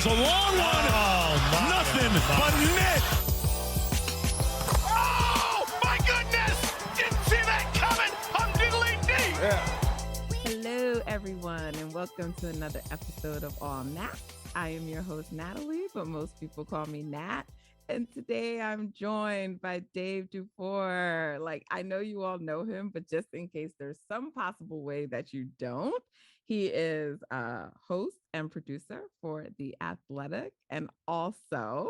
Here's a long one. Nothing but net. Oh, my goodness. Didn't see that coming. I'm diddly dee. Yeah. Hello, everyone, and welcome to another episode of All Nat. I am your host, Natalie, but most people call me Nat. And today I'm joined by Dave DuFour. Like, I know you all know him, but just in case there's some possible way that you don't, he is a host and producer for The Athletic and also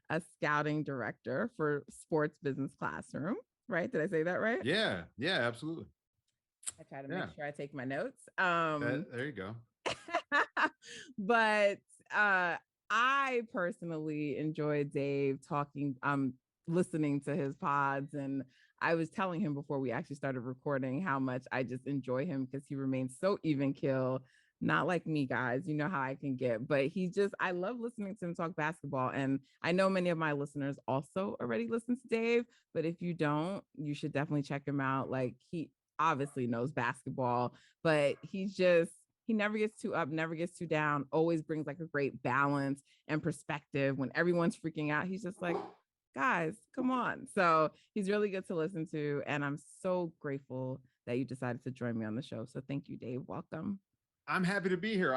a scouting director for Sports Business Classroom, right? Did I say that right? Yeah, absolutely. I try to make sure I take my notes. There you go. But I personally enjoy Dave talking, listening to his pods. And I was telling him before we actually started recording how much I just enjoy him because he remains so even keel, not like me, guys. You know how I can get, but I love listening to him talk basketball. And I know many of my listeners also already listen to Dave, but if you don't, you should definitely check him out. Like, he obviously knows basketball, but he never gets too up, never gets too down, always brings like a great balance and perspective. When everyone's freaking out, he's just like, guys, come on. So he's really good to listen to. And I'm so grateful that you decided to join me on the show. So thank you, Dave. Welcome. I'm happy to be here.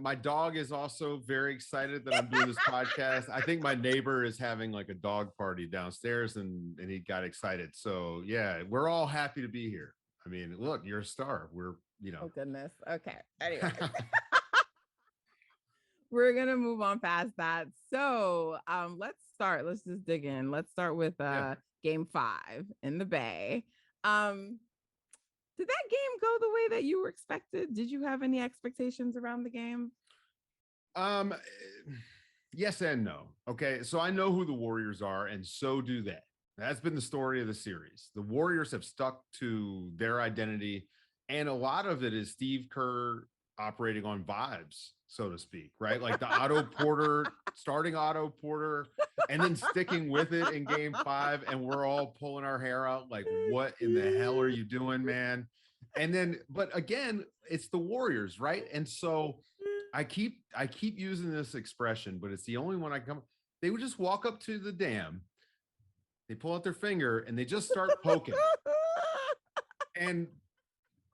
My dog is also very excited that I'm doing this podcast. I think my neighbor is having like a dog party downstairs and he got excited. So yeah, we're all happy to be here. I mean, look, you're a star. Oh, goodness. Okay. Anyway, we're going to move on past that. So let's start. Let's just dig in. Let's start with Game 5 in the Bay. Did that game go the way that you were expected? Did you have any expectations around the game? Yes and no. Okay. So I know who the Warriors are, and so do they. That's been the story of the series. The Warriors have stuck to their identity. And a lot of it is Steve Kerr operating on vibes, so to speak, right? Like the starting Otto Porter, and then sticking with it in Game 5. And we're all pulling our hair out like, what in the hell are you doing, man? And then, but again, it's the Warriors, right? And so I keep using this expression, but it's the only one they would just walk up to the dam, they pull out their finger, and they just start poking. And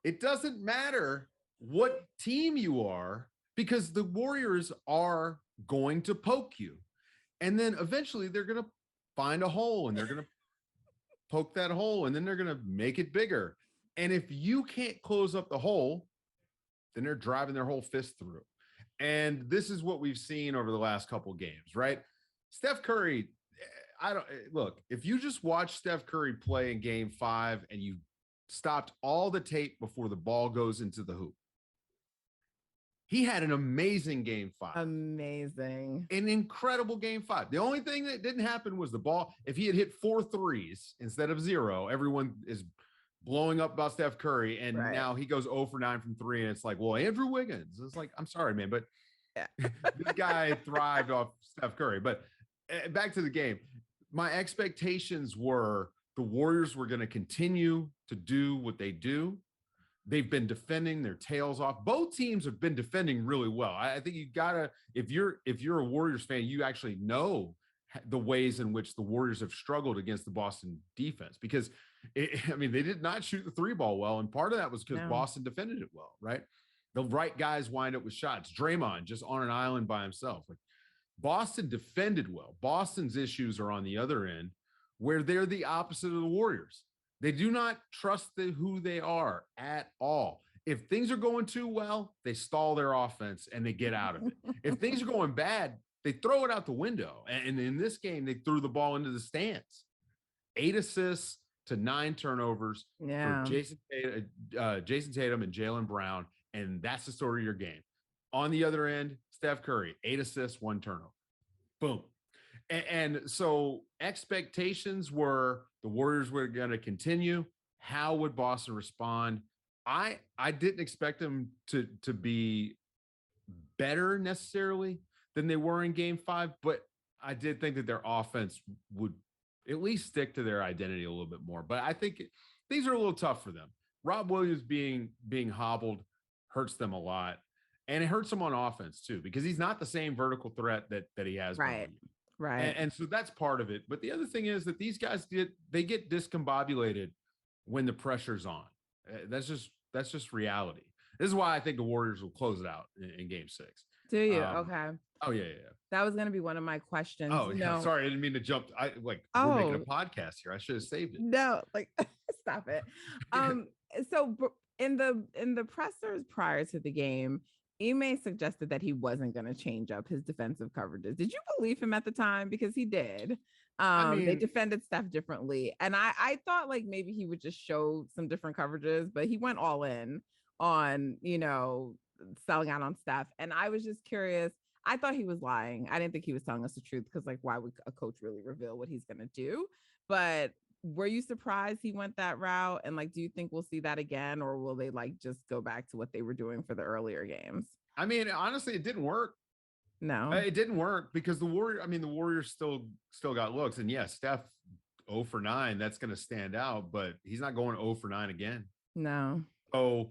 it doesn't matter what team you are, because the Warriors are going to poke you. And then eventually they're going to find a hole and they're going to poke that hole, and then they're going to make it bigger. And if you can't close up the hole, then they're driving their whole fist through. And this is what we've seen over the last couple games, right? Steph Curry, if you just watch Steph Curry play in Game 5 and you stopped all the tape before the ball goes into the hoop, he had an amazing Game 5. Amazing. An incredible Game 5. The only thing that didn't happen was the ball. If he had hit 4 threes instead of 0, everyone is blowing up about Steph Curry. And now he goes 0 for 9 from 3. And it's like, well, Andrew Wiggins. It's like, I'm sorry, man, but this guy thrived off Steph Curry. But back to the game. My expectations were the Warriors were going to continue to do what they do. They've been defending their tails off. Both teams have been defending really well. I think you gotta, if you're a Warriors fan, you actually know the ways in which the Warriors have struggled against the Boston defense, because they did not shoot the 3-ball well. And part of that was because Boston defended it well, right? The right guys wind up with shots. Draymond just on an island by himself. Like, Boston defended well. Boston's issues are on the other end, where they're the opposite of the Warriors. They do not trust who they are at all. If things are going too well, they stall their offense and they get out of it. If things are going bad, they throw it out the window. And in this game, they threw the ball into the stands. 8 assists to 9 turnovers for Jason Tatum and Jaylen Brown. And that's the story of your game. On the other end, Steph Curry, 8 assists, 1 turnover. Boom. And so expectations were the Warriors were going to continue. How would Boston respond? I didn't expect them to be better necessarily than they were in Game 5, but I did think that their offense would at least stick to their identity a little bit more. But I think these are a little tough for them. Rob Williams being hobbled hurts them a lot. And it hurts him on offense too, because he's not the same vertical threat that he has been all Right. year. Right. And so that's part of it. But the other thing is that these guys they get discombobulated when the pressure's on. That's just reality. This is why I think the Warriors will close it out in game 6. Do you? Okay. Oh yeah. That was going to be one of my questions. Oh yeah. Sorry, I didn't mean to jump. We're making a podcast here. I should have saved it. No, like stop it. So in the pressers prior to the game, Ime suggested that he wasn't going to change up his defensive coverages. Did you believe him at the time? Because he did. They defended Steph differently. And I thought like maybe he would just show some different coverages, but he went all in on, selling out on Steph. And I was just curious. I thought he was lying. I didn't think he was telling us the truth because like, why would a coach really reveal what he's going to do? But were you surprised he went that route? And like, do you think we'll see that again, or will they like just go back to what they were doing for the earlier games? I mean, honestly, it didn't work. No, it didn't work because the Warriors still got looks. And yes, Steph 0 for 9, that's going to stand out, but he's not going 0 for 9 again. No. So,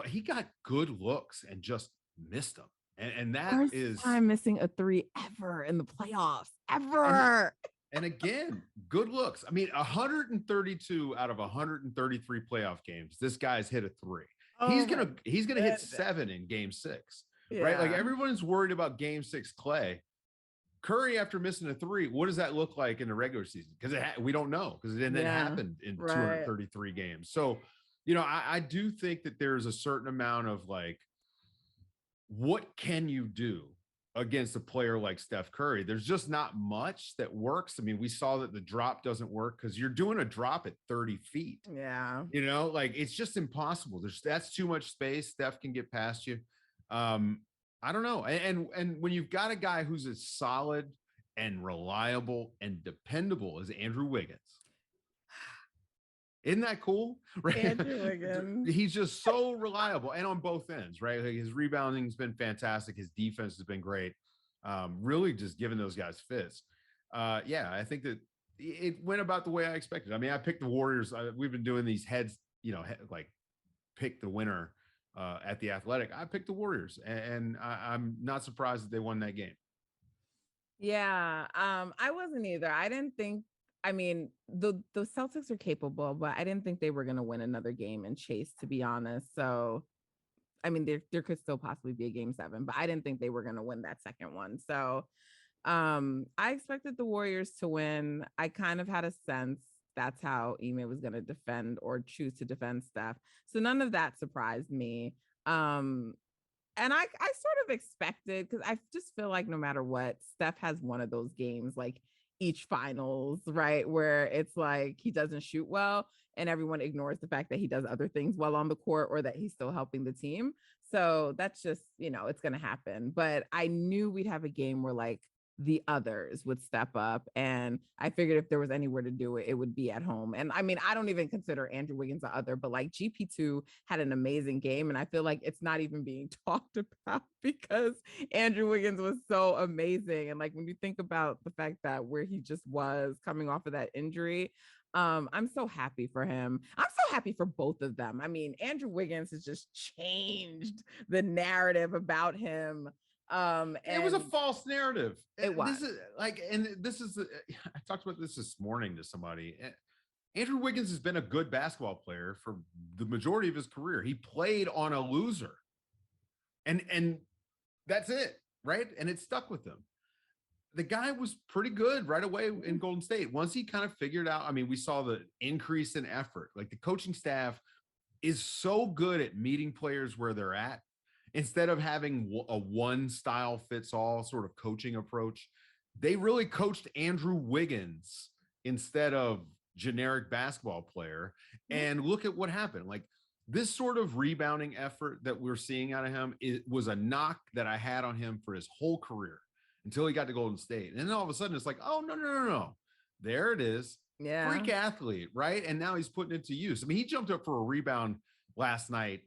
he got good looks and just missed them. And that First is time missing a 3 ever in the playoffs, ever. And again, good looks. I mean, 132 out of 133 playoff games, this guy's hit a 3. Oh, he's gonna hit 7 in game 6, right? Like everyone's worried about game 6 Clay. Curry, after missing a 3, what does that look like in the regular season? Because we don't know, because it didn't happen in 233 games. So, I do think that there's a certain amount of like, what can you do against a player like Steph Curry? There's just not much that works. I mean, we saw that the drop doesn't work because you're doing a drop at 30 feet. Yeah. Like it's just impossible. That's too much space. Steph can get past you. I don't know. And when you've got a guy who's as solid and reliable and dependable as Andrew Wiggins, isn't that cool? Right? Andrew Wiggins. He's just so reliable and on both ends, right? Like his rebounding has been fantastic. His defense has been great. Really just giving those guys fits. I think that it went about the way I expected. I mean, I picked the Warriors. We've been doing these heads, like pick the winner at the Athletic. I picked the Warriors, and I'm not surprised that they won that game. Yeah, I wasn't either. I didn't think. I mean, the Celtics are capable, but I didn't think they were going to win another game and chase, to be honest. So, I mean, there could still possibly be a game 7, but I didn't think they were going to win that second one. So, I expected the Warriors to win. I kind of had a sense that's how Ime was going to defend or choose to defend Steph. So none of that surprised me. And I sort of expected, because I just feel like no matter what, Steph has one of those games like each finals, right, where it's like he doesn't shoot well and everyone ignores the fact that he does other things well on the court or that he's still helping the team. So that's just, it's going to happen. But I knew we'd have a game where like the others would step up, and I figured if there was anywhere to do it, it would be at home. And I mean, I don't even consider Andrew Wiggins an other, but like GP2 had an amazing game, and I feel like it's not even being talked about because Andrew Wiggins was so amazing. And like when you think about the fact that where he just was coming off of that injury, I'm so happy for him. I'm so happy for both of them. I mean, Andrew Wiggins has just changed the narrative about him. And it was a false narrative. It was. I talked about this morning to somebody. Andrew Wiggins has been a good basketball player for the majority of his career. He played on a loser, and that's it, right? And it stuck with him. The guy was pretty good right away in Golden State. Once he kind of figured out, I mean, we saw the increase in effort. Like the coaching staff is so good at meeting players where they're at. Instead of having a one style fits all sort of coaching approach, they really coached Andrew Wiggins instead of generic basketball player. And look at what happened. Like this sort of rebounding effort that we're seeing out of him, it was a knock that I had on him for his whole career until he got to Golden State. And then all of a sudden it's like, oh, no. There it is. Yeah. Freak athlete, right? And now he's putting it to use. I mean, he jumped up for a rebound last night.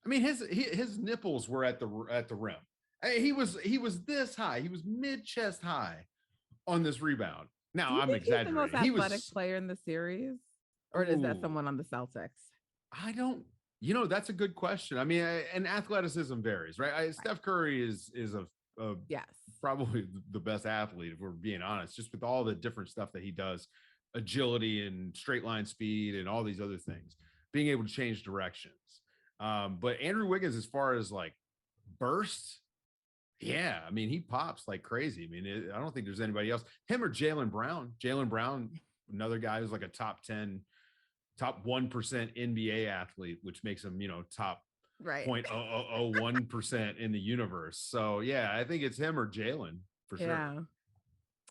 I mean, his nipples were at the rim. He was this high. He was mid chest high on this rebound. Now I'm exaggerating. He's the most athletic player in the series, or is that someone on the Celtics? I don't That's a good question. I mean, and athleticism varies, right? Steph Curry is a Yes. probably the best athlete, if we're being honest, just with all the different stuff that he does, agility and straight line speed and all these other things, being able to change directions. But Andrew Wiggins, as far as like bursts, yeah, I mean, he pops like crazy. I mean, I don't think there's anybody else. Him or Jaylen Brown. Jaylen Brown, another guy who's like a top 10, top 1% NBA athlete, which makes him, top Right. 0.0001% in the universe. So yeah, I think it's him or Jaylen for sure. Yeah.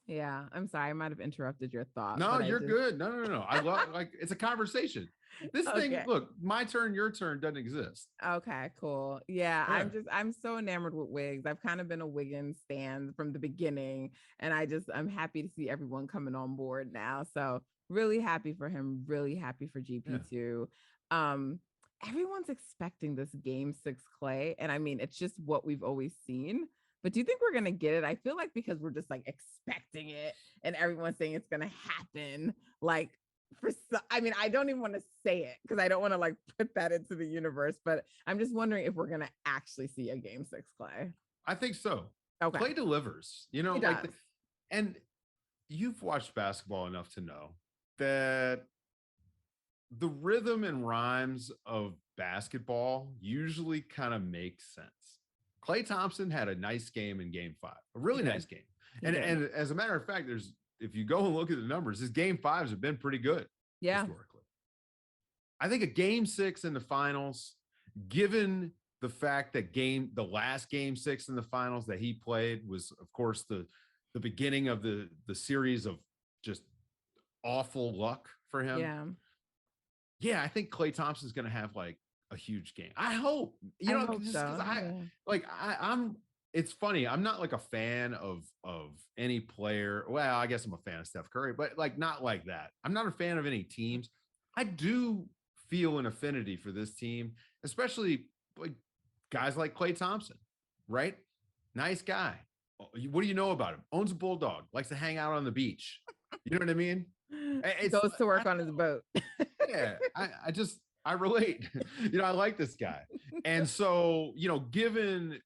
Yeah. I'm sorry. I might have interrupted your thought. No, you're good. No. I love like it's a conversation. This thing, look, my turn, your turn doesn't exist. Okay, cool. Yeah, I'm so enamored with Wiggs. I've kind of been a Wiggins fan from the beginning, and I'm happy to see everyone coming on board now. So really happy for him, really happy for GP2. Everyone's expecting this game 6 Clay, and I mean, it's just what we've always seen. But do you think we're gonna get it? I feel like because we're just like expecting it, and everyone's saying it's gonna happen, like I mean, I don't even want to say it because I don't want to like put that into the universe, but I'm just wondering if we're going to actually see a game 6 Clay. I think so. Okay. Clay delivers, He like, does. and you've watched basketball enough to know that the rhythm and rhymes of basketball usually kind of make sense. Klay Thompson had a nice game in game 5, a really nice game. And as a matter of fact, if you go and look at the numbers, his game 5s have been pretty good historically. I think a game 6 in the finals, given the fact that the last game 6 in the finals that he played was, of course, the beginning of the series of just awful luck for him. Yeah, I think Klay Thompson's going to have like a huge game. I hope, I'm it's funny. I'm not like a fan of any player. Well, I guess I'm a fan of Steph Curry, but like not like that. I'm not a fan of any teams. I do feel an affinity for this team, especially like guys like Klay Thompson, right? Nice guy. What do you know about him? Owns a bulldog, likes to hang out on the beach. You know what I mean? Goes to work on his boat. Yeah, I relate. I like this guy. And so, given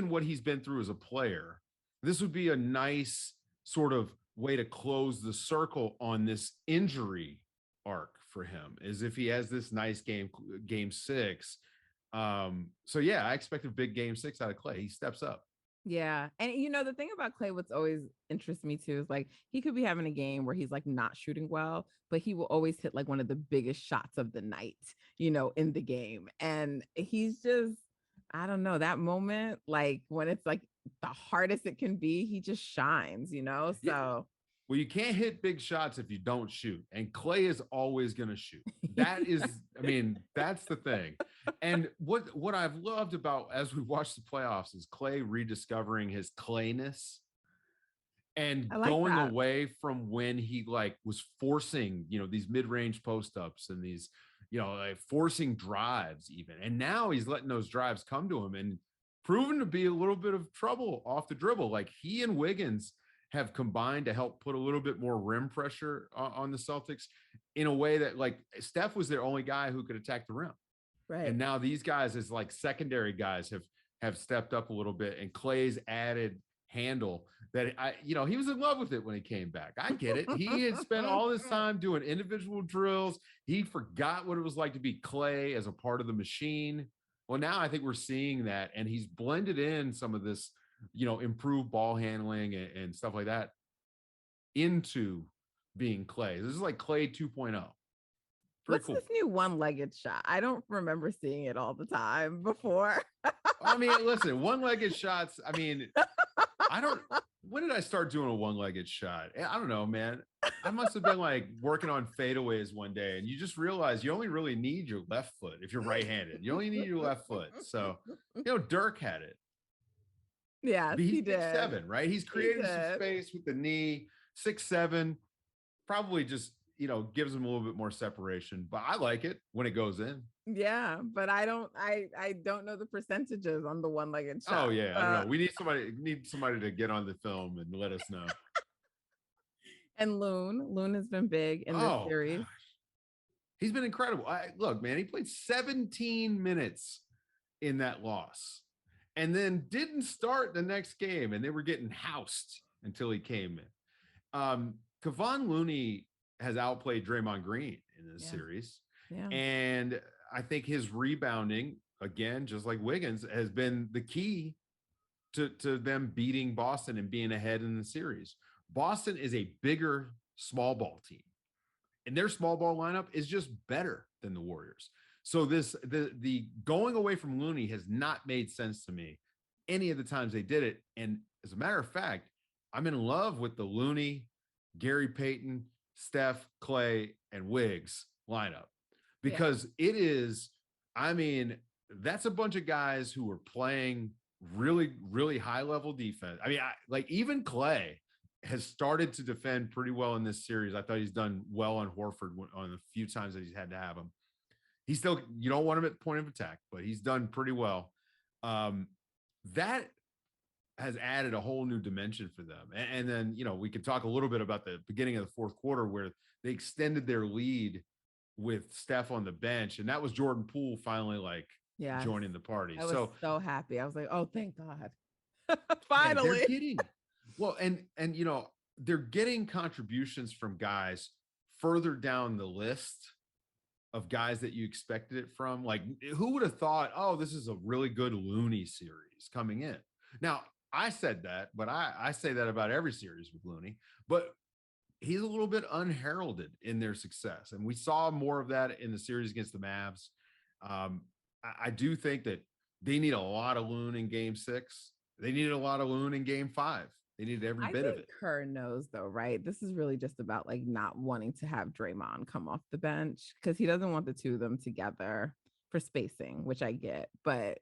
what he's been through as a player, this would be a nice sort of way to close the circle on this injury arc for him, as if he has this nice game 6. So yeah, I expect a big game 6 out of Klay. He steps up. Yeah. And the thing about Klay, what's always interests me too, is like he could be having a game where he's like not shooting well, but he will always hit like one of the biggest shots of the night, in the game. And he's just, I don't know, that moment, like when it's like the hardest it can be, he just shines, So yeah. Well, you can't hit big shots if you don't shoot. And Klay is always going to shoot. That is, I mean, that's the thing. And what I've loved about as we watch the playoffs is Klay rediscovering his Klayness and going away from when he like was forcing, these mid-range post-ups and these, like forcing drives even. And now he's letting those drives come to him and proven to be a little bit of trouble off the dribble. Like he and Wiggins have combined to help put a little bit more rim pressure on the Celtics in a way that like Steph was their only guy who could attack the rim. Right. And now these guys as like secondary guys have stepped up a little bit, and Klay's added handle that he was in love with it when he came back. I get it. He had spent all this time doing individual drills. He forgot what it was like to be Klay as a part of the machine. Well, now I think we're seeing that, and he's blended in some of this, improved ball handling and stuff like that into being Klay. This is like Klay 2.0. What's this new one-legged shot? I don't remember seeing it all the time before. I mean, listen, one-legged shots. I mean, when did I start doing a one-legged shot? I don't know, man. I must have been like working on fadeaways one day, and you just realize you only really need your left foot if you're right-handed. You only need your left foot. So, Dirk had it. Yeah, he did. 6'7", right? He's created some space with the knee. 6'7", probably just gives him a little bit more separation. But I like it when it goes in. Yeah, but I don't know the percentages on the one-legged shot. Oh yeah, I don't know. We need somebody to get on the film and let us know. And Loon has been big in this series. Gosh. He's been incredible. Look, man, he played 17 minutes in that loss and then didn't start the next game, and they were getting housed until he came in. Kevon Looney has outplayed Draymond Green in this series. Yeah. And I think his rebounding, again, just like Wiggins, has been the key to them beating Boston and being ahead in the series. Boston is a bigger small ball team, and their small ball lineup is just better than the Warriors. So the going away from Looney has not made sense to me any of the times they did it. And as a matter of fact, I'm in love with the Looney, Gary Payton, Steph, Clay, and Wiggs lineup, because it is, I mean, that's a bunch of guys who are playing really, really high level defense. I mean, like even Clay has started to defend pretty well in this series. I thought he's done well on Horford on a few times that he's had to have him. He's still, you don't want him at the point of attack, but he's done pretty well. That has added a whole new dimension for them. And then, you know, we could talk a little bit about the beginning of the fourth quarter where they extended their lead with Steph on the bench. And that was Jordan Poole finally like joining the party. I was so happy. I was like, oh, thank God. Finally. They're getting, well, and you know, they're getting contributions from guys further down the list of guys that you expected it from. Like, who would have thought, oh, this is a really good Looney series coming in? Now, I said that, but I say that about every series with Looney, but he's a little bit unheralded in their success. And we saw more of that in the series against the Mavs. I do think that they need a lot of Loon in game 6. They needed a lot of Loon in game 5. They needed every bit of it. Kerr knows though, right? This is really just about like not wanting to have Draymond come off the bench because he doesn't want the two of them together for spacing, which I get, but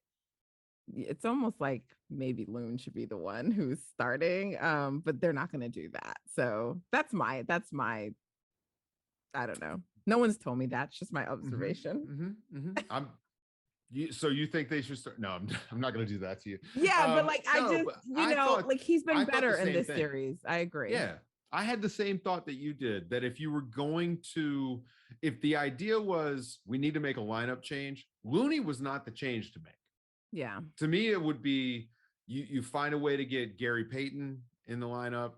it's almost like maybe Loon should be the one who's starting. But they're not going to do that. So that's my, I don't know. No one's told me that. It's just my observation. So you think they should start? No, I'm not going to do that to you. Yeah, but like I thought, like he's been better in this series. I agree. Yeah, I had the same thought that you did. That if you were going to, if the idea was we need to make a lineup change, Looney was not the change to make. Yeah. To me, it would be you find a way to get Gary Payton in the lineup,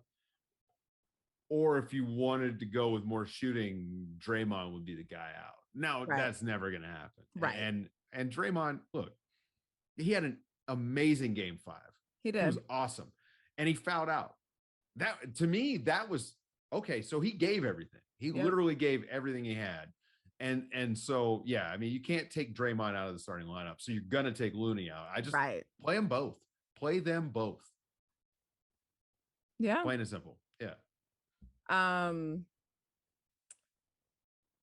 or if you wanted to go with more shooting, Draymond would be the guy out. Now that's never going to happen. Right. And Draymond, look, he had an amazing game 5. He did. It was awesome. And he fouled out. That, to me, that was okay. So he gave everything. He literally gave everything he had. And so, yeah, I mean, you can't take Draymond out of the starting lineup. So you're going to take Looney out. I just play them both. Play them both. Yeah. Plain and simple. Yeah.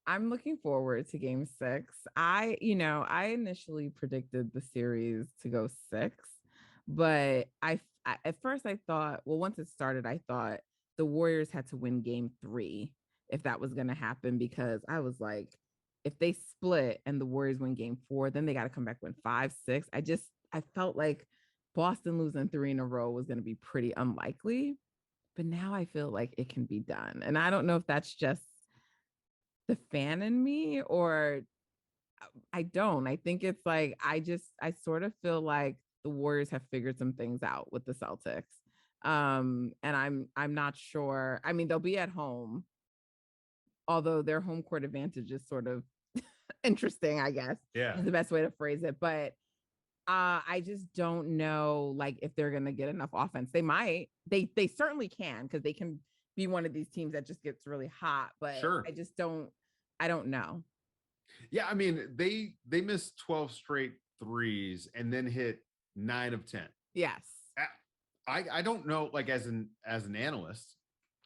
I'm looking forward to game 6. I initially predicted the series to go 6, but at first I thought, well, once it started, I thought the Warriors had to win game 3 if that was going to happen, because I was like, if they split and the Warriors win game 4, then they got to come back win 5, 6. I felt like Boston losing 3 in a row was going to be pretty unlikely, but now I feel like it can be done. And I don't know if that's just the fan in me or I don't. I think it's like I sort of feel like the Warriors have figured some things out with the Celtics. And I'm not sure. I mean, they'll be at home, although their home court advantage is sort of interesting, I guess. Yeah. Is the best way to phrase it. But I just don't know like if they're gonna get enough offense. They might. They certainly can, because they can be one of these teams that just gets really hot, but I don't know. Yeah, I mean, they missed 12 straight threes and then hit 9 of 10. Yes. I don't know, like as an analyst,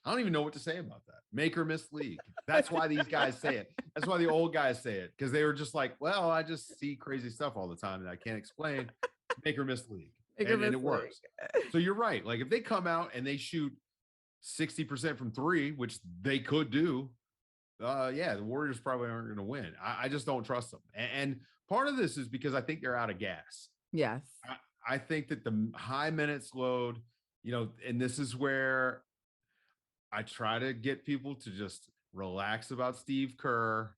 I don't even know what to say about that. Make or miss league. That's why these guys say it. That's why the old guys say it, because they were just like, well, I just see crazy stuff all the time that I can't explain. Make or miss league. And it works. So you're right. Like if they come out and they shoot 60% from 3, which they could do, the Warriors probably aren't going to win. I just don't trust them. And part of this is because I think they're out of gas. Yes. I think that the high minutes load, and this is where I try to get people to just relax about Steve Kerr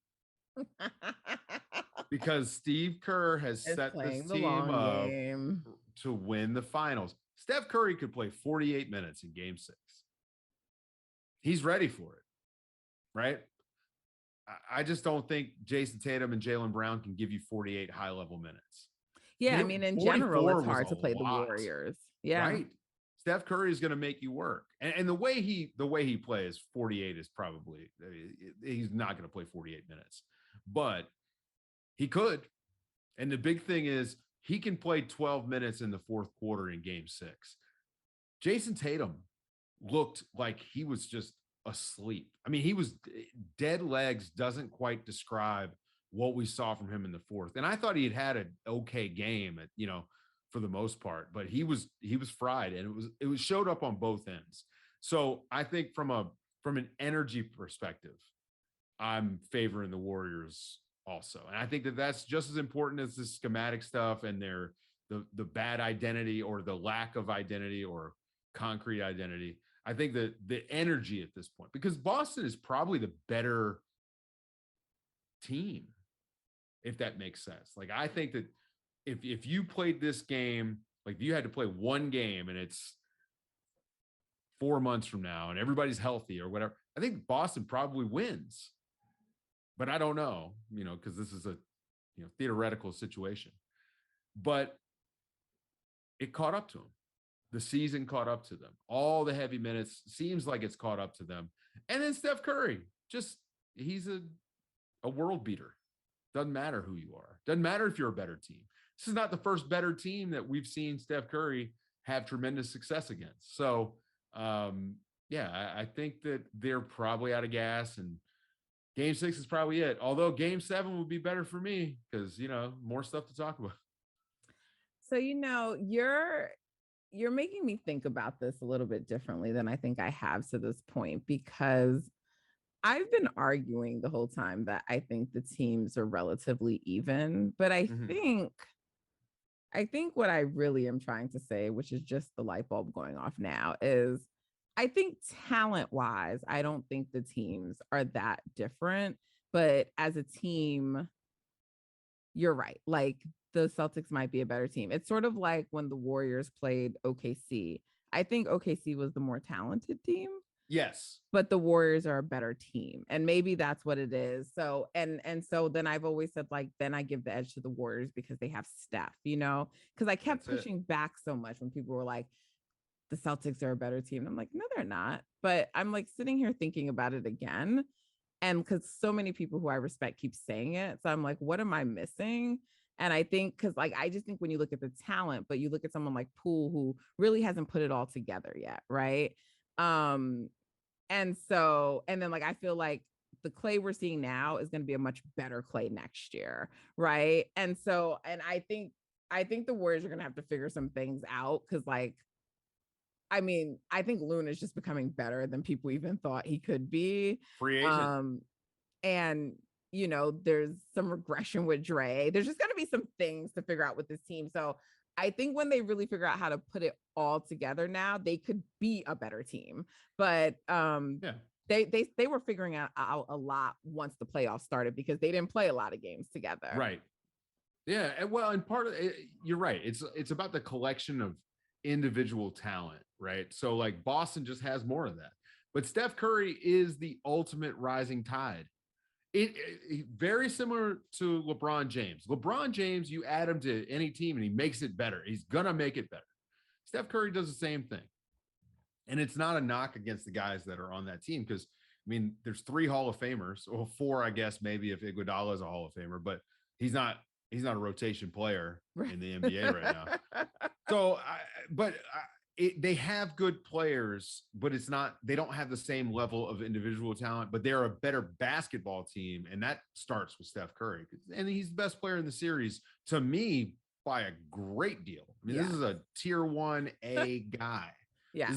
because Steve Kerr has Is set this playing the team long up game. to win the finals. Steph Curry could play 48 minutes in game 6. He's ready for it, right? I just don't think Jason Tatum and Jaylen Brown can give you 48 high-level minutes. Yeah, I mean, in general, it's hard to play the Warriors. Yeah. Right. Steph Curry is going to make you work. And the way he plays, 48 is probably, he's not going to play 48 minutes. But he could. And the big thing is he can play 12 minutes in the fourth quarter in game 6. Jason Tatum looked like he was just asleep. I mean, he was dead legs, doesn't quite describe what we saw from him in the fourth. And I thought he had an okay game at, for the most part, but he was fried, and it was showed up on both ends. So I think from an energy perspective, I'm favoring the Warriors also. And I think that that's just as important as the schematic stuff and the bad identity or the lack of identity or concrete identity. I think that the energy at this point, because Boston is probably the better team, if that makes sense. Like, I think that if you played this game, like if you had to play one game and it's 4 months from now and everybody's healthy or whatever, I think Boston probably wins. But I don't know, because this is a theoretical situation. But it caught up to them. The season caught up to them. All the heavy minutes seems like it's caught up to them. And then Steph Curry, he's a world beater. Doesn't matter who you are. Doesn't matter if you're a better team. This is not the first better team that we've seen Steph Curry have tremendous success against. So, I think that they're probably out of gas, and game 6 is probably it. Although game 7 would be better for me because, more stuff to talk about. So, you're making me think about this a little bit differently than I think I have to this point, because I've been arguing the whole time that I think the teams are relatively even, but I think what I really am trying to say, which is just the light bulb going off now, is I think talent-wise, I don't think the teams are that different, but as a team, you're right. Like, the Celtics might be a better team. It's sort of like when the Warriors played OKC. I think OKC was the more talented team. Yes. But the Warriors are a better team. And maybe that's what it is. So, and so then I've always said, like, then I give the edge to the Warriors because they have Steph, because I kept pushing back so much when people were like, the Celtics are a better team. I'm like, no, they're not. But I'm like sitting here thinking about it again. And because so many people who I respect keep saying it. So I'm like, what am I missing? And I think because I just think when you look at the talent, but you look at someone like Poole, who really hasn't put it all together yet. Right. And then I feel like the Clay we're seeing now is going to be a much better Clay next year. Right. And I think the Warriors are going to have to figure some things out. Cause I think Loon is just becoming better than people even thought he could be. Free agent. And there's some regression with Dre. There's just going to be some things to figure out with this team. So I think when they really figure out how to put it all together now, they could be a better team. But they were figuring out a lot once the playoffs started because they didn't play a lot of games together. Right. Yeah. Well, and part of it, you're right. It's about the collection of individual talent, right? So like Boston just has more of that. But Steph Curry is the ultimate rising tide. It very similar to LeBron James. LeBron James, you add him to any team and he makes it better. He's going to make it better. Steph Curry does the same thing. And it's not a knock against the guys that are on that team because, there's 3 Hall of Famers, or 4, I guess, maybe if Iguodala is a Hall of Famer, but he's not a rotation player in the NBA right now. So, they have good players, but they don't have the same level of individual talent, but they're a better basketball team. And that starts with Steph Curry. And he's the best player in the series to me by a great deal. This is a tier 1A guy. Yeah.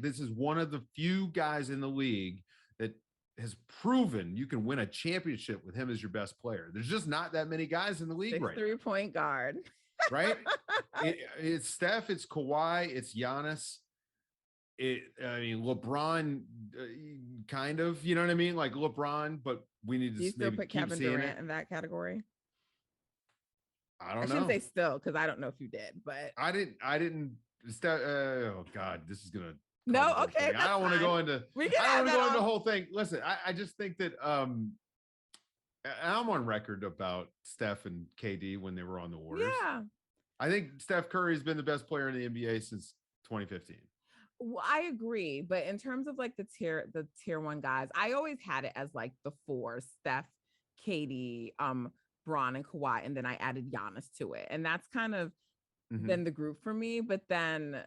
This is one of the few guys in the league that has proven you can win a championship with him as your best player. There's just not that many guys in the league right now. 3-point guard. Right? It's Steph, it's Kawhi, it's Giannis. I mean, LeBron, kind of, you know what I mean? Like LeBron, but we need to Do you still maybe put keep Kevin seeing Durant it. in that category? I I don't shouldn't know. say still because I don't know if you did, but I didn't. Oh God, this is gonna cause no, a whole okay, thing. I that's don't want to fine. go into. We can I don't add want to that go into the on. whole thing. Listen, I just think that I'm on record about Steph and KD when they were on the Warriors. Yeah. I think Steph Curry has been the best player in the NBA since 2015. Well, I agree, but in terms of like the tier one guys, I always had it as like the four: Steph, Katie, Bron, and Kawhi, and then I added Giannis to it, and that's kind of been the group for me. But then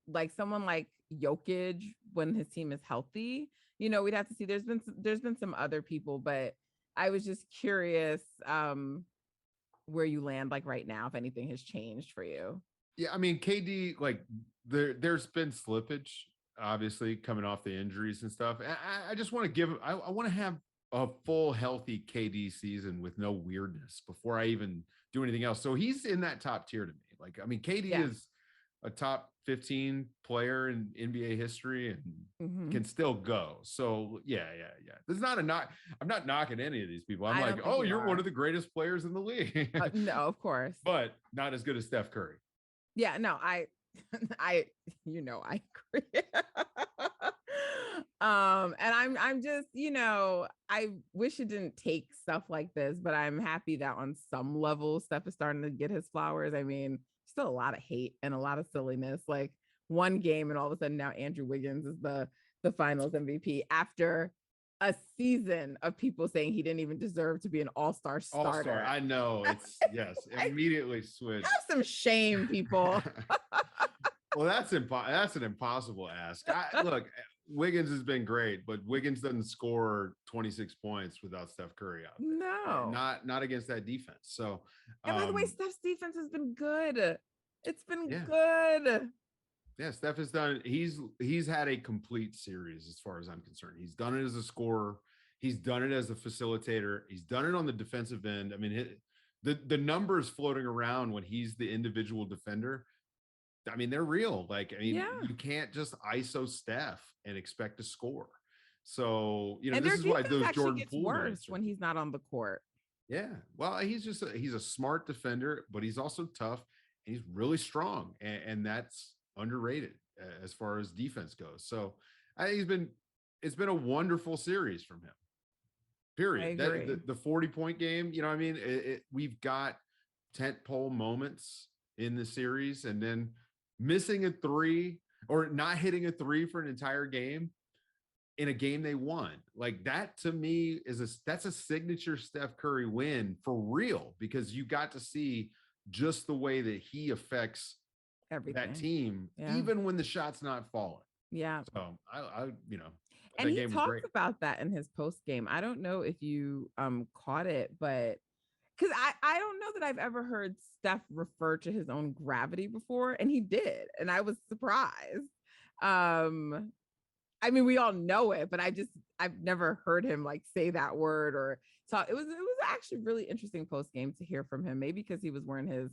like someone like Jokic, when his team is healthy, we'd have to see. There's been some other people, but I was just curious where you land like right now, if anything has changed for you. Yeah, I mean KD, like there's been slippage, obviously coming off the injuries and stuff. I just want to I want to have a full healthy KD season with no weirdness before I even do anything else. So he's in that top tier to me. Like, I mean, KD is a top 15 player in NBA history and can still go. So yeah. There's not a knock. I'm not knocking any of these people. I'm like, oh, you're one of the greatest players in the league. No, of course, but not as good as Steph Curry. Yeah, no, I agree. And I'm just, I wish it didn't take stuff like this, but I'm happy that on some level Steph is starting to get his flowers. I mean, still a lot of hate and a lot of silliness. Like one game, and all of a sudden now Andrew Wiggins is the finals MVP after a season of people saying he didn't even deserve to be an all-star starter. All-star, I know. It's yes, immediately switch. Have some shame, people. Well, that's an impossible ask. Look, Wiggins has been great, but Wiggins doesn't score 26 points without Steph Curry out there. No, not against that defense. So, and by the way, Steph's defense has been good. It's been yeah. good. Yeah, Steph has done. He's had a complete series as far as I'm concerned. He's done it as a scorer. He's done it as a facilitator. He's done it on the defensive end. I mean, the numbers floating around when he's the individual defender, I mean, they're real. Like, I mean, you can't just ISO Steph and expect to score. So, and this is why those Jordan gets Poole worse when he's not on the court. Yeah. Well, he's a smart defender, but he's also tough and he's really strong. And that's underrated as far as defense goes. So I think it's been a wonderful series from him. Period. The 40-point game, I mean, we've got tentpole moments in the series, and then missing a three or not hitting a three for an entire game in a game they won. Like that to me that's a signature Steph Curry win for real, because you got to see just the way that he affects that team, even when the shot's not falling. Yeah. So I and he talks about that in his post game. I don't know if you caught it, but because I don't know that I've ever heard Steph refer to his own gravity before, and he did, and I was surprised. I mean, we all know it, but I've never heard him like say that word or talk. It was actually really interesting post game to hear from him. Maybe because he was wearing his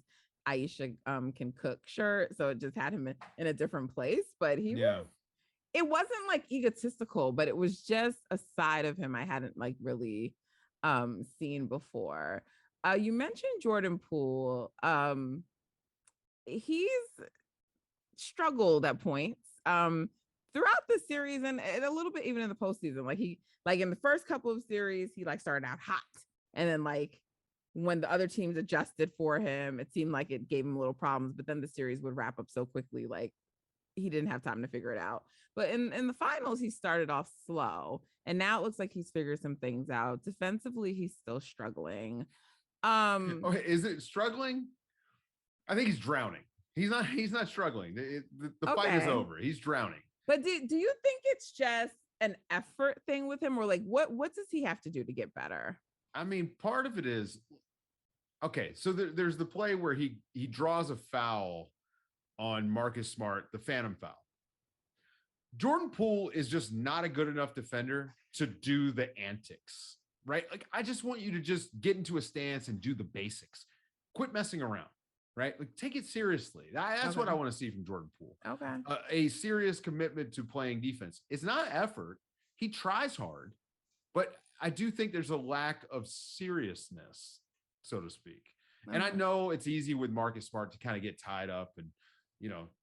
Aisha can cook shirt, so it just had him in a different place. But it wasn't like egotistical, but it was just a side of him I hadn't like really seen before. You mentioned Jordan Poole. He's struggled at points throughout the series and a little bit even in the postseason. Like in the first couple of series, he like started out hot, and then like when the other teams adjusted for him, it seemed like it gave him little problems. But then the series would wrap up so quickly, like he didn't have time to figure it out. But in the finals, he started off slow, and now it looks like he's figured some things out. Defensively, he's still struggling. Okay, is it struggling? I think he's drowning. He's not struggling. The fight is over. He's drowning. But do you think it's just an effort thing with him, or like what does he have to do to get better? I mean, part of it is okay. So there's the play where he draws a foul on Marcus Smart, the phantom foul. Jordan Poole is just not a good enough defender to do the antics, right? Like, I just want you to just get into a stance and do the basics. Quit messing around, right? Like take it seriously. That's what I want to see from Jordan Poole. Okay. A serious commitment to playing defense. It's not effort. He tries hard, but I do think there's a lack of seriousness, so to speak. Okay. And I know it's easy with Marcus Smart to kind of get tied up and,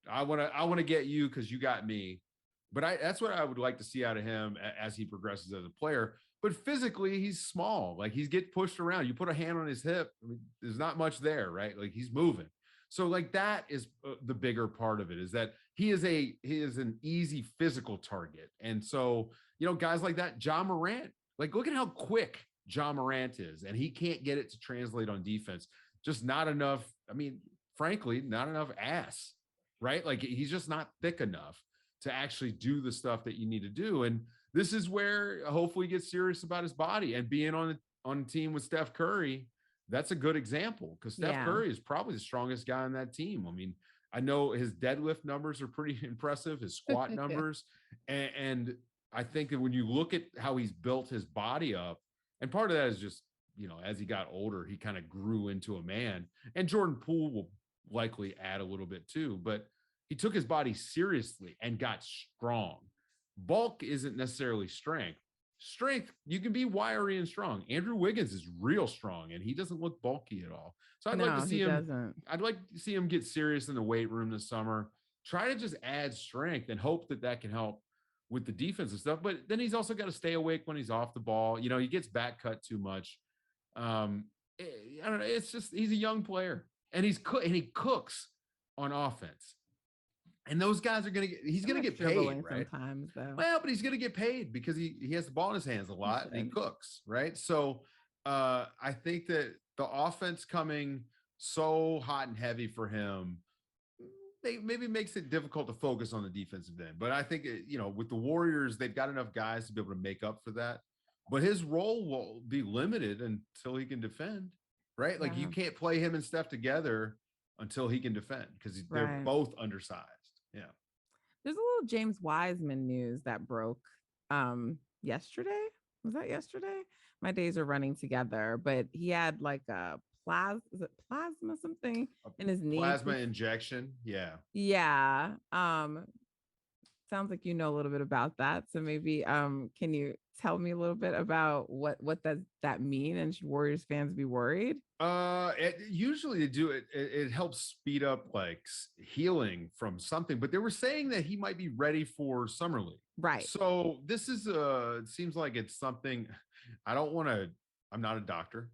I want to get you because you got me. But that's what I would like to see out of him as he progresses as a player. But physically, he's small. Like he's get pushed around. You put a hand on his hip, I mean, there's not much there, right? Like he's moving. So like that is the bigger part of it, is that he is an easy physical target. And so, guys like that, John Morant, like look at how quick John Morant is, and he can't get it to translate on defense. Just not enough. I mean, frankly, not enough ass, right? Like he's just not thick enough to actually do the stuff that you need to do. And this is where hopefully he gets serious about his body, and being on a team with Steph Curry. That's a good example, because Steph Curry is probably the strongest guy on that team. I mean, I know his deadlift numbers are pretty impressive, his squat numbers. And I think that when you look at how he's built his body up, and part of that is just, as he got older, he kind of grew into a man, and Jordan Poole will likely add a little bit too, but he took his body seriously and got strong. Bulk isn't necessarily strength. Strength, you can be wiry and strong. Andrew Wiggins is real strong, and he doesn't look bulky at all. So I'd like to see him. I'd like to see him get serious in the weight room this summer. Try to just add strength and hope that can help with the defensive stuff. But then he's also got to stay awake when he's off the ball. He gets back cut too much. I don't know. It's just he's a young player, and he cooks on offense. And those guys are he's going to get paid, right? Sometimes, though. Well, but he's going to get paid because he has the ball in his hands a lot and he cooks, right? So I think that the offense coming so hot and heavy for him, maybe makes it difficult to focus on the defensive end. But I think, with the Warriors, they've got enough guys to be able to make up for that. But his role will be limited until he can defend, right? Like you can't play him and Steph together until he can defend, because they're both undersized. Yeah. There's a little James Wiseman news that broke yesterday. Was that yesterday? My days are running together, but he had like a plasma something in his knee. Plasma injection. Yeah. Yeah. Sounds like you know a little bit about that. So maybe can you tell me a little bit about what does that mean, and should Warriors fans be worried? Usually they do it. It helps speed up like healing from something, but they were saying that he might be ready for Summer League. Right. So this is it seems like it's something. I'm not a doctor,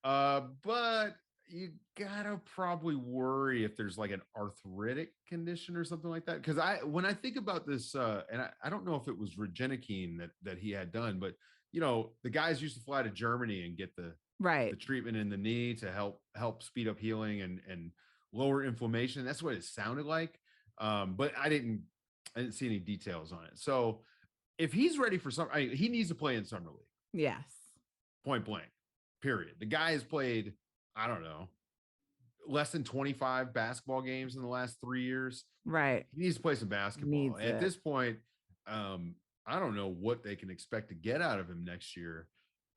but you gotta probably worry if there's like an arthritic condition or something like that. Because when I think about this, and I don't know if it was Regenikine that he had done, but the guys used to fly to Germany and get the treatment in the knee to help speed up healing and lower inflammation. That's what it sounded like. But I didn't see any details on it. So if he's ready for he needs to play in Summer League. Yes. Point blank. Period. The guy has played, I don't know, less than 25 basketball games in the last 3 years. Right. He needs to play some basketball. At this point, I don't know what they can expect to get out of him next year.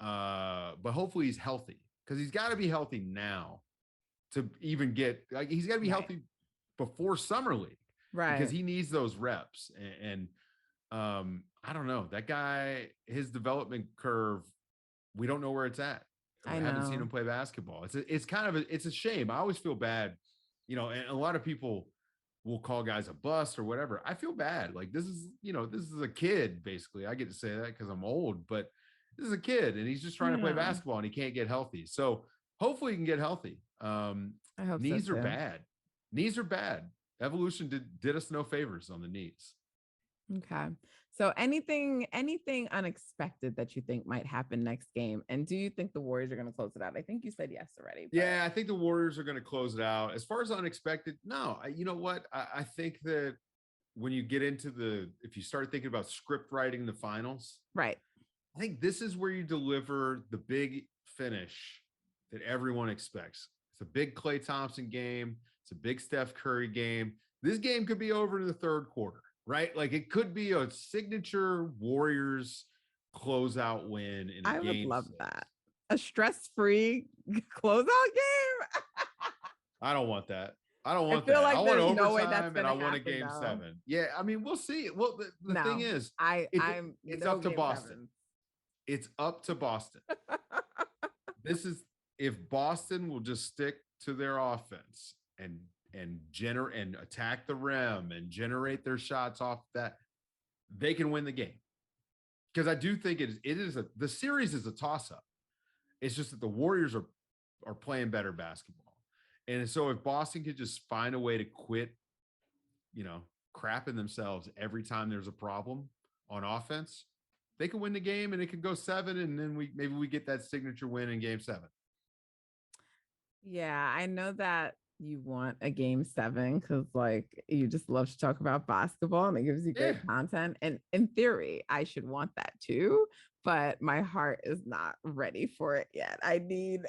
But hopefully he's healthy, because he's got to be healthy now to even he's got to be healthy before Summer League. Right. Because he needs those reps. And I don't know, that guy, his development curve, we don't know where it's at. I haven't seen him play basketball. It's kind of it's a shame. I always feel bad, and a lot of people will call guys a bust or whatever. I feel bad. Like this is a kid, basically. I get to say that because I'm old, but this is a kid and he's just trying to play basketball and he can't get healthy. So hopefully he can get healthy. I hope knees are bad. Knees are bad. Evolution did us no favors on the knees. Okay. So anything unexpected that you think might happen next game? And do you think the Warriors are going to close it out? I think you said yes already. But... Yeah, I think the Warriors are going to close it out. As far as unexpected, no. You know what? I think that when you get into if you start thinking about script writing the finals, right? I think this is where you deliver the big finish that everyone expects. It's a big Klay Thompson game. It's a big Steph Curry game. This game could be over in the third quarter. Right? Like it could be a signature Warriors closeout win in a game. I would love that. A stress-free closeout game. I don't want that. I don't I want feel that. like I want there's no way that's overtime and gonna I want a happen, game though. 7. Yeah, I mean, we'll see. Well, the thing No, is, I'm it's no up to game Boston. sevens. It's up to Boston. This is if Boston will just stick to their offense and generate and attack the rim and generate their shots off that, they can win the game. Because I do think the series is a toss-up. It's just that the Warriors are playing better basketball. And so if Boston could just find a way to quit, crapping themselves every time there's a problem on offense, they could win the game and it could go 7. And then maybe we get that signature win in game 7. Yeah, I know that you want a game 7 because like you just love to talk about basketball and it gives you great content. And in theory, I should want that too, but my heart is not ready for it yet. I need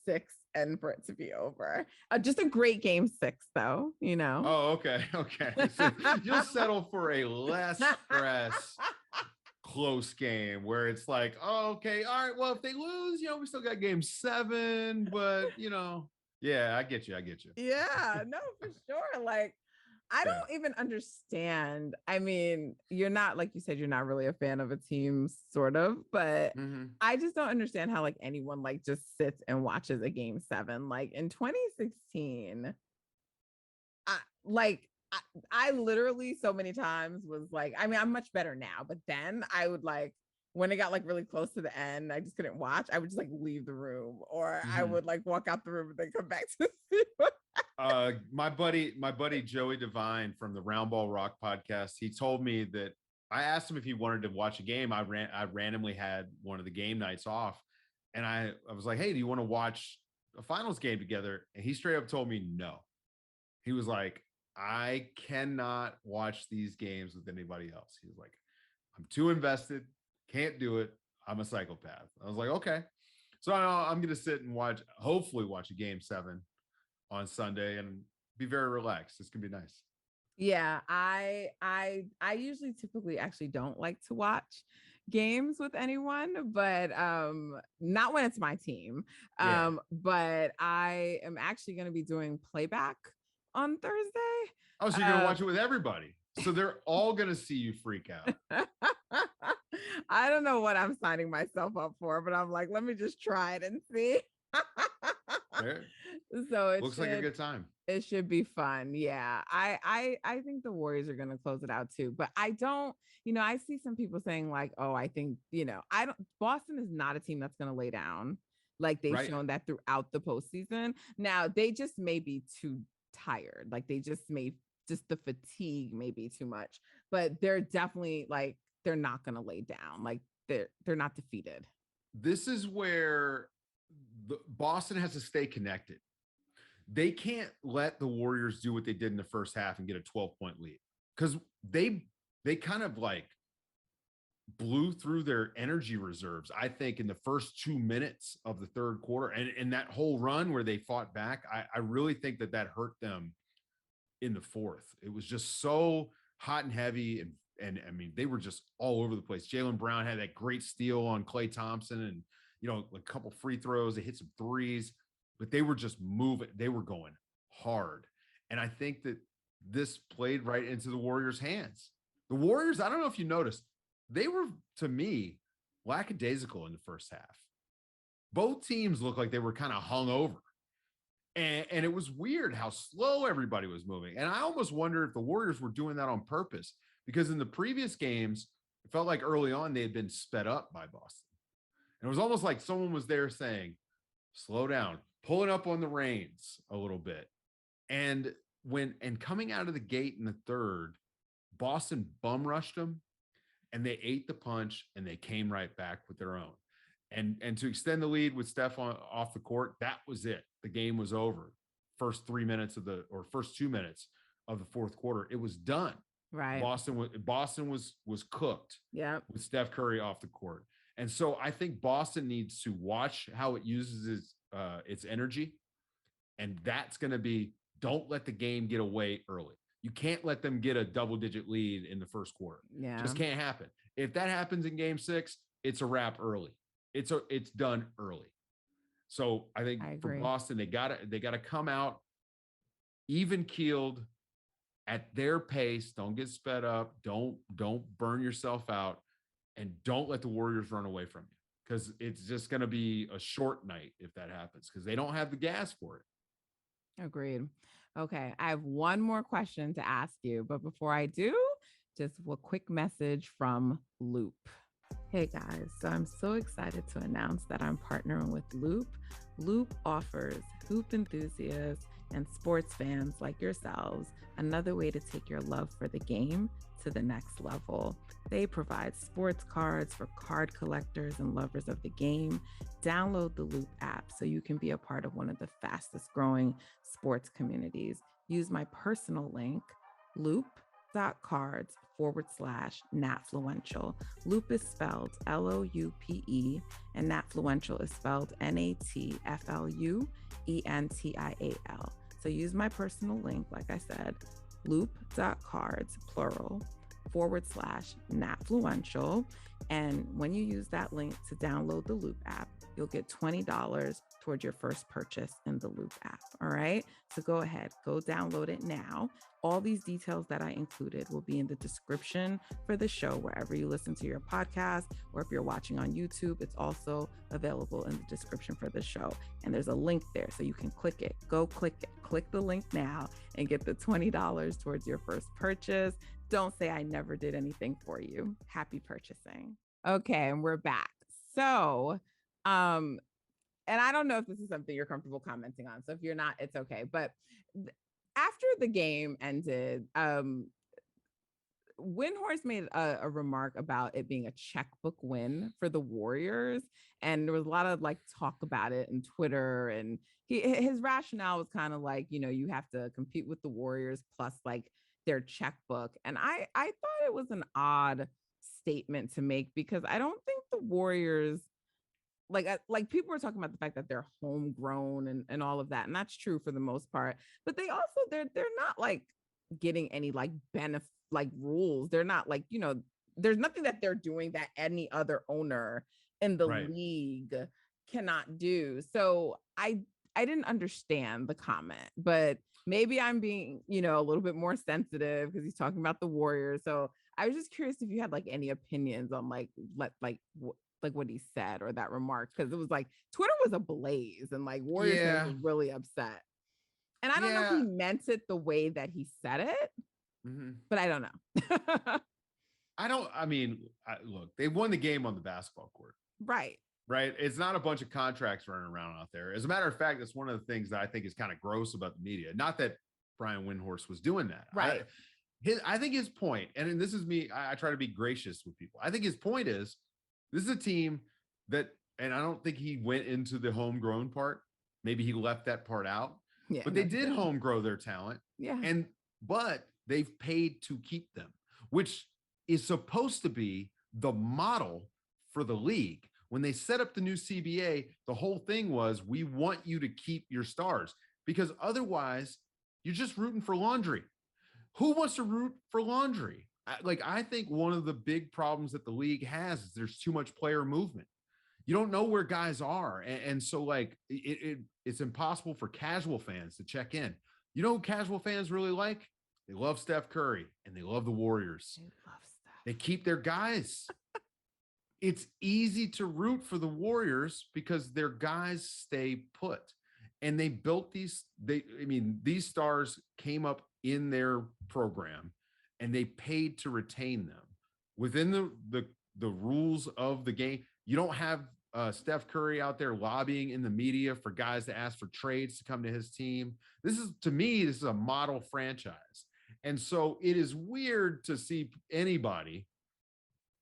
6 and for it to be over. Just a great game 6 though, Oh, okay. Okay. So you'll settle for a less stress close game where it's like, oh, okay, all right, well, if they lose, we still got game 7, but yeah, I get you. Yeah, no, for sure. Like, I don't even understand. I mean, you're not, like you said, you're not really a fan of a team, sort of, but I just don't understand how like anyone like just sits and watches a game 7. Like in 2016, I literally so many times was like, I mean, I'm much better now, but then I would like when it got like really close to the end, I just couldn't watch. I would just like leave the room or I would like walk out the room and then come back to see what my buddy Joey Devine from the Round Ball Rock podcast, he told me that I asked him if he wanted to watch a game. I randomly had one of the game nights off and I was like, hey, do you want to watch a finals game together? And he straight up told me no. He was like, I cannot watch these games with anybody else. He was like, I'm too invested, can't do it. I'm a psychopath. I was like, okay. So I'm going to sit and hopefully watch a game 7 on Sunday and be very relaxed. It's going to be nice. Yeah, I usually typically actually don't like to watch games with anyone, but not when it's my team. But I am actually going to be doing playback on Thursday. Oh, so you're going to watch it with everybody. So they're all going to see you freak out. I don't know what I'm signing myself up for, but I'm like, let me just try it and see. So it looks like a good time. It should be fun. Yeah. I think the Warriors are going to close it out too, but I don't, I see some people saying like, oh, I think, Boston is not a team that's going to lay down. Like they've shown that throughout the postseason. Now they just may be too tired. Like they just the fatigue may be too much, but they're definitely like, they're not going to lay down. Like they're not defeated. This is where Boston has to stay connected. They can't let the Warriors do what they did in the first half and get a 12-point lead because they kind of like blew through their energy reserves, I think, in the first 2 minutes of the third quarter. And that whole run where they fought back, I really think that hurt them in the fourth. It was just so hot and heavy. And I mean, they were just all over the place. Jaylen Brown had that great steal on Klay Thompson and, a couple free throws. They hit some threes, but they were just moving. They were going hard. And I think that this played right into the Warriors' hands. The Warriors, I don't know if you noticed, they were, to me, lackadaisical in the first half. Both teams looked like they were kind of hung over. And it was weird how slow everybody was moving. And I almost wonder if the Warriors were doing that on purpose, because in the previous games, it felt like early on they had been sped up by Boston. And it was almost like someone was there saying, slow down, pulling up on the reins a little bit. And coming out of the gate in the third, Boston bum rushed them and they ate the punch and they came right back with their own. And to extend the lead with Steph off the court, that was it. The game was over. First 2 minutes of the fourth quarter, it was done. Right. Boston was cooked. Yeah. With Steph Curry off the court. And so I think Boston needs to watch how it uses its energy. And that's going to be, don't let the game get away early. You can't let them get a double-digit lead in the first quarter. Yeah. Just can't happen. If that happens in game 6, it's a wrap early. It's done early. So I think for Boston, they gotta come out even keeled at their pace. Don't get sped up. Don't burn yourself out, and don't let the Warriors run away from you, because it's just going to be a short night if that happens, because they don't have the gas for it. Agreed. Okay, I have one more question to ask you, but before I do, just a quick message from Loop. Hey guys, so I'm so excited to announce that I'm partnering with Loop. Loop offers hoop enthusiasts and sports fans like yourselves another way to take your love for the game to the next level. They provide sports cards for card collectors and lovers of the game. Download the Loop app so you can be a part of one of the fastest growing sports communities. Use my personal link, loop.cards/Natfluential. Loop is spelled LOUPE and Natfluential is spelled NATFLUENTIAL. So use my personal link, like I said, loop.cards, plural, /Natfluential. And when you use that link to download the Loop app, you'll get $20 towards your first purchase in the Loop app. All right. So go ahead, go download it now. All these details that I included will be in the description for the show, wherever you listen to your podcast, or if you're watching on YouTube, it's also available in the description for the show. And there's a link there, so you can click it. Go click it. Click the link now and get the $20 towards your first purchase. Don't say I never did anything for you. Happy purchasing. Okay, and we're back. So, and I don't know if this is something you're comfortable commenting on. So if you're not, it's okay. But after the game ended, Windhorst made a remark about it being a checkbook win for the Warriors. And there was a lot of like talk about it on Twitter. And his rationale was kind of like, you have to compete with the Warriors plus like their checkbook. And I thought it was an odd statement to make, because I don't think the Warriors, like people were talking about the fact that they're homegrown and all of that. And that's true for the most part, but they also, they're not like getting any like benefit, like rules. They're not like, there's nothing that they're doing that any other owner in the league cannot do. So I didn't understand the comment, but maybe I'm being, a little bit more sensitive because he's talking about the Warriors. So I was just curious if you had like any opinions on like what he said or that remark, because it was like Twitter was ablaze and like Warriors fans were really upset. And I don't know if he meant it the way that he said it, but I don't know. Look, they won the game on the basketball court. Right. It's not a bunch of contracts running around out there. As a matter of fact, that's one of the things that I think is kind of gross about the media. Not that Brian Windhorst was doing that. Right. I think his point, and this is me, I try to be gracious with people. I think his point is, this is a team that, and I don't think he went into the homegrown part. Maybe he left that part out. Yeah, but they did home grow their talent. Yeah. But they've paid to keep them, which is supposed to be the model for the league. When they set up the new CBA, the whole thing was, we want you to keep your stars, because otherwise you're just rooting for laundry. Who wants to root for laundry? I think one of the big problems that the league has is there's too much player movement. You don't know where guys are. And so like it's impossible for casual fans to check in. You know who casual fans really like? They love Steph Curry and they love the Warriors. They love Steph. They keep their guys. It's easy to root for the Warriors because their guys stay put. And they built these stars came up in their program, and they paid to retain them within the rules of the game. You don't have Steph Curry out there lobbying in the media for guys to ask for trades to come to his team. This is a model franchise. And so it is weird to see anybody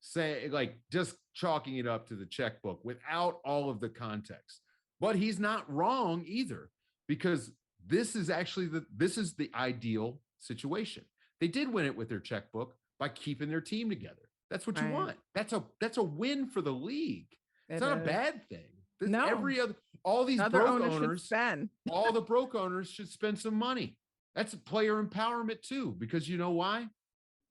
say, like, just chalking it up to the checkbook without all of the context. But he's not wrong either, because this is the ideal situation. They did win it with their checkbook by keeping their team together. That's what you want. That's a win for the league. It's not a bad thing. No. All these other broke owners, all the broke owners should spend some money. That's player empowerment too, because you know why?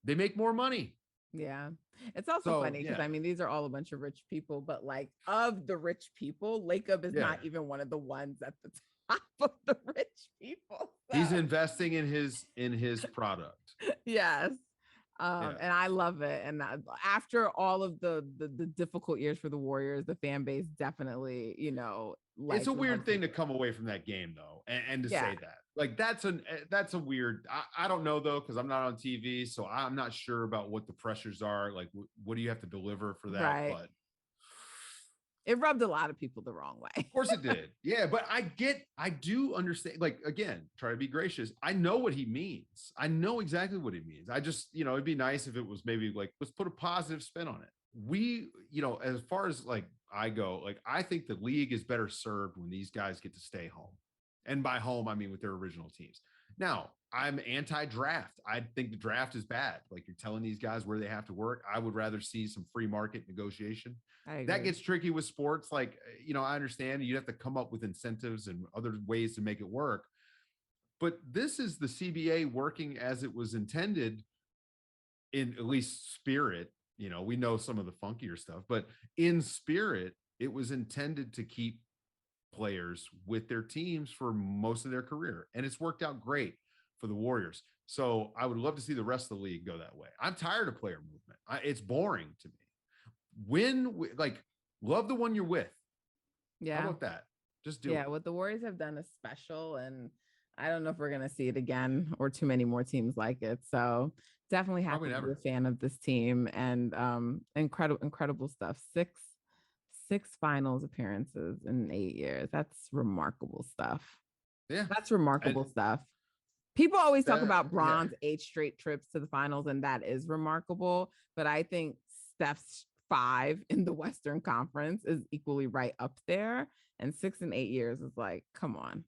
They make more money. Yeah. It's also funny because I mean, these are all a bunch of rich people, but like of the rich people, Lacob is not even one of the ones at the top of the rich people. So. He's investing in his product. Yes. And I love it. And after all of the difficult years for the Warriors, the fan base definitely, you know, it's a weird thing to come away from that game though, and to say that, like, that's a weird. I don't know though, because I'm not on TV, so I'm not sure about what the pressures are. Like, what do you have to deliver for that? Right. But it rubbed a lot of people the wrong way. Of course it did. Yeah, but I do understand. Like, again, try to be gracious. I know what he means. I know exactly what he means. I just, you know, it'd be nice if it was maybe like, let's put a positive spin on it. We, you know, as far as like I go, like, I think the league is better served when these guys get to stay home. And by home, I mean with their original teams. Now, I'm anti-draft. I think the draft is bad. Like, you're telling these guys where they have to work. I would rather see some free market negotiation. That gets tricky with sports. Like, you know, I understand you have to come up with incentives and other ways to make it work. But this is the CBA working as it was intended, in at least spirit. You know, we know some of the funkier stuff, but in spirit, it was intended to keep players with their teams for most of their career. And it's worked out great for the Warriors. So I would love to see the rest of the league go that way. I'm tired of player movement. It's boring to me. Love the one you're with. Yeah. How about that? Just do it. Yeah, what the Warriors have done is special, and I don't know if we're gonna see it again or too many more teams like it. So definitely happy to be a fan of this team, and incredible stuff. Six finals appearances in 8 years. That's remarkable stuff. Yeah, that's remarkable stuff. People always talk about Bron's 8 straight trips to the finals, and that is remarkable. But I think Steph's 5 in the Western Conference is equally right up there, and 6 in 8 years is like, come on.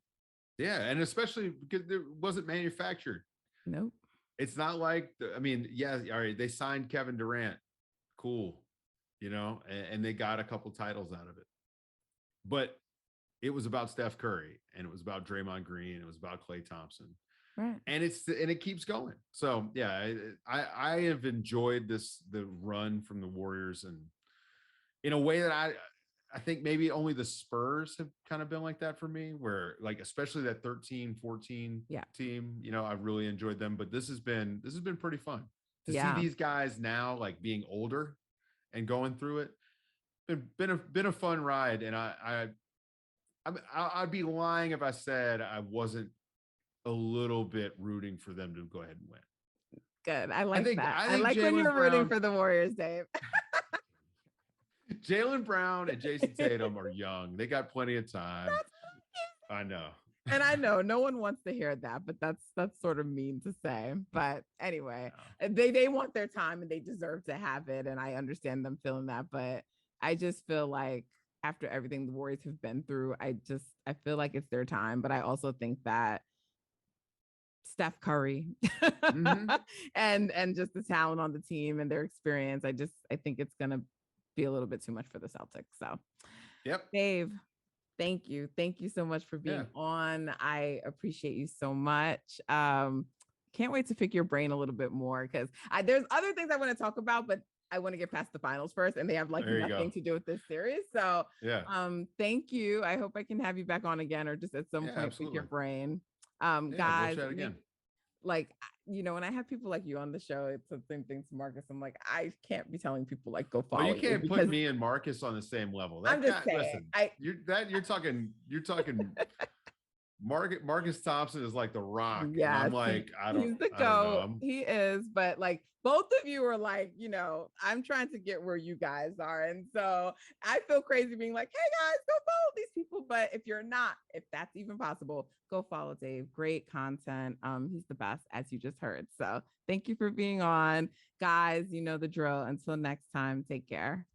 Yeah, and especially because it wasn't manufactured. Nope. It's not like all right, they signed Kevin Durant. Cool. You know, and they got a couple titles out of it. But it was about Steph Curry, and it was about Draymond Green, and it was about Klay Thompson. Right. And it keeps going. So yeah, I have enjoyed the run from the Warriors, and in a way that I think maybe only the Spurs have kind of been like that for me, where, like, especially that 13-14 team, you know, I've really enjoyed them. But this has been pretty fun to see these guys now, like, being older and going through it. Been a fun ride, and I'd be lying if I said I wasn't a little bit rooting for them to go ahead and win. Good. I like that. I like when you're rooting for the Warriors, Dave. Jaylen Brown and Jason Tatum are young. They got plenty of time. I know. And I know no one wants to hear that, but that's sort of mean to say. But anyway, they want their time and they deserve to have it. And I understand them feeling that. But I just feel like after everything the Warriors have been through, I feel like it's their time. But I also think that Steph Curry and just the talent on the team and their experience, I think it's gonna be a little bit too much for the Celtics. So Dave, thank you so much for being on. I appreciate you so much. Can't wait to pick your brain a little bit more, because there's other things I want to talk about, but I want to get past the finals first, and they have like nothing to do with this series. So thank you. I hope I can have you back on again, or just at some point pick your brain. Guys, we'll chat again. Like, you know, when I have people like you on the show, it's the same thing to Marcus. I'm like, I can't be telling people like go follow. Well, you can't put me and Marcus on the same level. I'm just saying. Listen, you're talking. Marcus Thompson is like the Rock. Yeah, I'm like, he's the GOAT. He is, but like both of you are like, you know, I'm trying to get where you guys are, and so I feel crazy being like, hey guys, go follow these people. But if you're not, if that's even possible, go follow Dave. Great content. He's the best, as you just heard. So thank you for being on, guys. You know the drill. Until next time, take care.